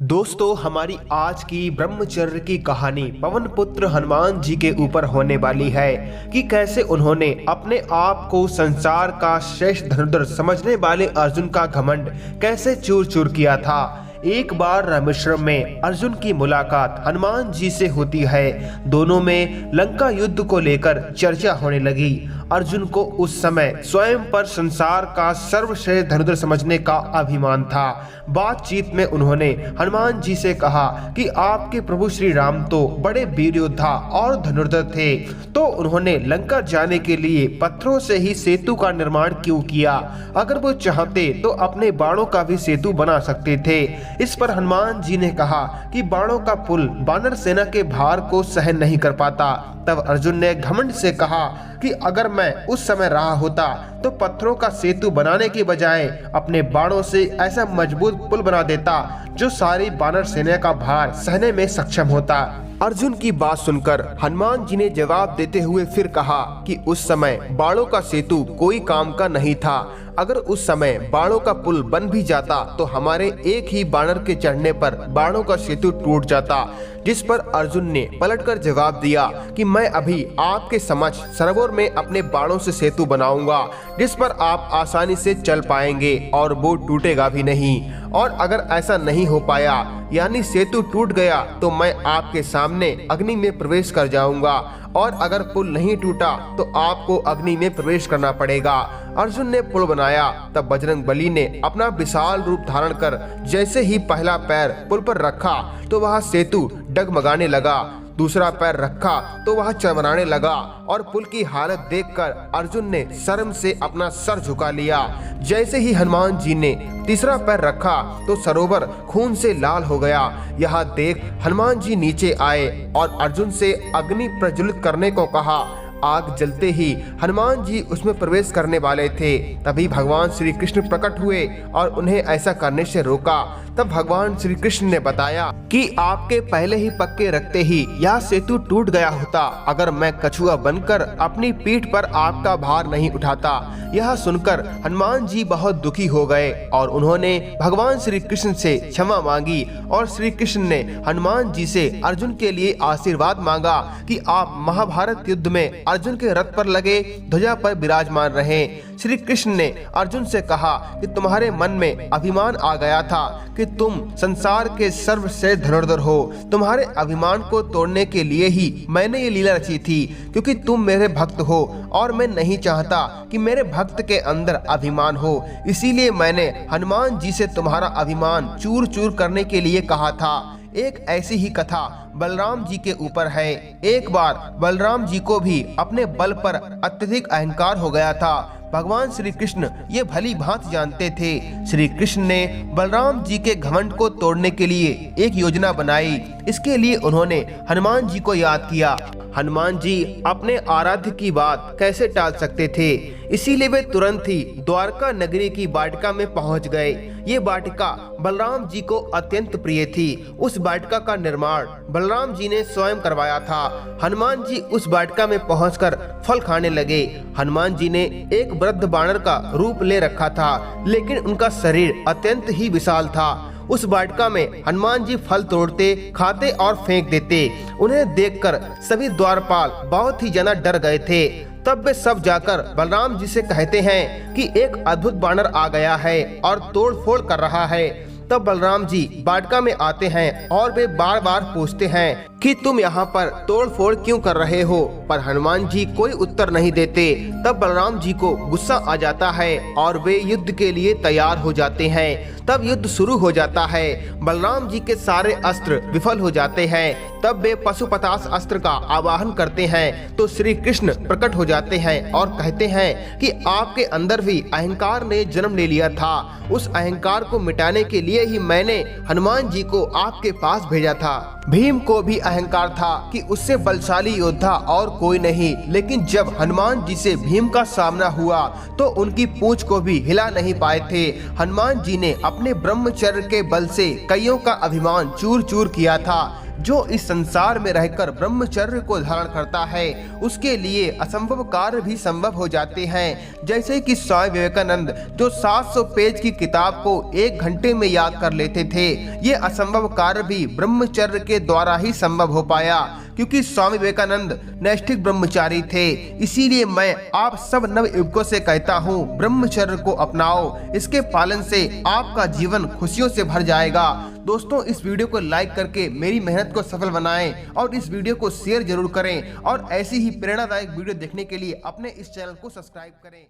दोस्तों, हमारी आज की ब्रह्मचर्य की कहानी पवन पुत्र हनुमान जी के ऊपर होने वाली है कि कैसे उन्होंने अपने आप को संसार का श्रेष्ठ धनुर्धर समझने वाले अर्जुन का घमंड कैसे चूर चूर किया था। एक बार रामेश्वरम में अर्जुन की मुलाकात हनुमान जी से होती है। दोनों में लंका युद्ध को लेकर चर्चा होने लगी। अर्जुन को उस समय स्वयं पर संसार का सर्वश्रेष्ठ धनुर्धर समझने का अभिमान था। बातचीत में उन्होंने हनुमान जी से कहा कि आपके प्रभु श्री राम तो बड़े वीर योद्धा और धनुर्धर थे, तो उन्होंने लंका जाने के लिए पत्थरों से ही सेतु का निर्माण क्यों किया? अगर वो चाहते तो अपने बाणों का भी सेतु बना सकते थे। इस पर हनुमान जी ने कहा कि बाणों का पुल वानर सेना के भार को सहन नहीं कर पाता। तब अर्जुन ने घमंड से कहा कि अगर मैं उस समय रहा होता तो पत्थरों का सेतु बनाने के बजाय अपने बाणों से ऐसा मजबूत पुल बना देता जो सारी वानर सेना का भार सहने में सक्षम होता। अर्जुन की बात सुनकर हनुमान जी ने जवाब देते हुए फिर कहा कि उस समय बाणों का सेतु कोई काम का नहीं था। अगर उस समय बाणों का पुल बन भी जाता तो हमारे एक ही बानर के चढ़ने पर बाणों का सेतु टूट जाता। जिस पर अर्जुन ने पलटकर जवाब दिया कि मैं अभी आपके समक्ष सरोवर में अपने बाणों से सेतु बनाऊंगा, जिस पर आप आसानी से चल पाएंगे और वो टूटेगा भी नहीं। और अगर ऐसा नहीं हो पाया, यानी सेतु टूट गया, तो मैं आपके सामने अग्नि में प्रवेश कर जाऊंगा, और अगर पुल नहीं टूटा तो आपको अग्नि में प्रवेश करना पड़ेगा। अर्जुन ने पुल बनाया। तब बजरंगबली ने अपना विशाल रूप धारण कर जैसे ही पहला पैर पुल पर रखा तो वह सेतु डगमगाने लगा। दूसरा पैर रखा तो वह चरमराने लगा और पुल की हालत देखकर अर्जुन ने शर्म से अपना सर झुका लिया। जैसे ही हनुमान जी ने तीसरा पैर रखा तो सरोवर खून से लाल हो गया। यह देख हनुमान जी नीचे आए और अर्जुन से अग्नि प्रज्वलित करने को कहा। आग जलते ही हनुमान जी उसमें प्रवेश करने वाले थे। तभी भगवान श्री कृष्ण प्रकट हुए और उन्हें ऐसा करने से रोका। तब भगवान श्री कृष्ण ने बताया कि आपके पहले ही पक्के रखते ही यह सेतु टूट गया होता अगर मैं कछुआ बनकर अपनी पीठ पर आपका भार नहीं उठाता। यह सुनकर हनुमान जी बहुत दुखी हो गए और उन्होंने भगवान श्री कृष्ण से क्षमा मांगी। और श्री कृष्ण ने हनुमान जी से अर्जुन के लिए आशीर्वाद मांगा कि आप महाभारत युद्ध में अर्जुन के रथ पर लगे ध्वजा पर विराजमान रहे। श्री कृष्ण ने अर्जुन से कहा कि तुम्हारे मन में अभिमान आ गया था कि तुम संसार के सर्वश्रेष्ठ धनुर्धर हो। तुम्हारे अभिमान को तोड़ने के लिए ही मैंने ये लीला रची थी, क्योंकि तुम मेरे भक्त हो और मैं नहीं चाहता कि मेरे भक्त के अंदर अभिमान हो। इसीलिए मैंने हनुमान जी से तुम्हारा अभिमान चूर चूर करने के लिए कहा था। एक ऐसी ही कथा बलराम जी के ऊपर है। एक बार बलराम जी को भी अपने बल पर अत्यधिक अहंकार हो गया था। भगवान श्री कृष्ण ये भली भांति जानते थे। श्री कृष्ण ने बलराम जी के घमंड को तोड़ने के लिए एक योजना बनाई। इसके लिए उन्होंने हनुमान जी को याद किया। हनुमान जी अपने आराध्य की बात कैसे टाल सकते थे, इसीलिए वे तुरंत ही द्वारका नगरी की वाटिका में पहुंच गए। ये वाटिका बलराम जी को अत्यंत प्रिय थी। उस वाटिका का निर्माण बलराम जी ने स्वयं करवाया था। हनुमान जी उस वाटिका में पहुंचकर फल खाने लगे। हनुमान जी ने एक वृद्ध बानर का रूप ले रखा था, लेकिन उनका शरीर अत्यंत ही विशाल था। उस वाटिका में हनुमान जी फल तोड़ते, खाते और फेंक देते। उन्हें देखकर सभी द्वारपाल बहुत ही ज्यादा डर गए थे। तब वे सब जाकर बलराम जी से कहते हैं कि एक अद्भुत बानर आ गया है और तोड़ फोड़ कर रहा है। तब बलराम जी वाटिका में आते हैं और वे बार बार पूछते हैं कि तुम यहाँ पर तोड़ फोड़ क्यों कर रहे हो, पर हनुमान जी कोई उत्तर नहीं देते। तब बलराम जी को गुस्सा आ जाता है और वे युद्ध के लिए तैयार हो जाते हैं। तब युद्ध शुरू हो जाता है। बलराम जी के सारे अस्त्र विफल हो जाते हैं। तब वे पशुपतास अस्त्र का आवाहन करते हैं तो श्री कृष्ण प्रकट हो जाते हैं और कहते हैं कि आपके अंदर भी अहंकार ने जन्म ले लिया था। उस अहंकार को मिटाने के लिए ही मैंने हनुमान जी को आपके पास भेजा था। भीम को भी अहंकार था कि उससे बलशाली योद्धा और कोई नहीं, लेकिन जब हनुमान जी से भीम का सामना हुआ तो उनकी पूंछ को भी हिला नहीं पाए थे। हनुमान जी ने अपने ब्रह्मचर्य के बल से कईयों का अभिमान चूर चूर किया था। जो इस संसार में रहकर ब्रह्मचर्य को धारण करता है उसके लिए असंभव कार्य भी संभव हो जाते हैं। जैसे कि स्वामी विवेकानंद जो 700 पेज की किताब को 1 घंटे में याद कर लेते थे, ये असंभव कार्य भी ब्रह्मचर्य के द्वारा ही संभव हो पाया, क्योंकि स्वामी विवेकानंद नैष्ठिक ब्रह्मचारी थे। इसीलिए मैं आप सब नवयुवकों से कहता हूँ, ब्रह्मचर्य को अपनाओ। इसके पालन से आपका जीवन खुशियों से भर जाएगा। दोस्तों, इस वीडियो को लाइक करके मेरी मेहनत को सफल बनाएं और इस वीडियो को शेयर जरूर करें और ऐसी ही प्रेरणादायक वीडियो देखने के लिए अपने इस चैनल को सब्सक्राइब करें।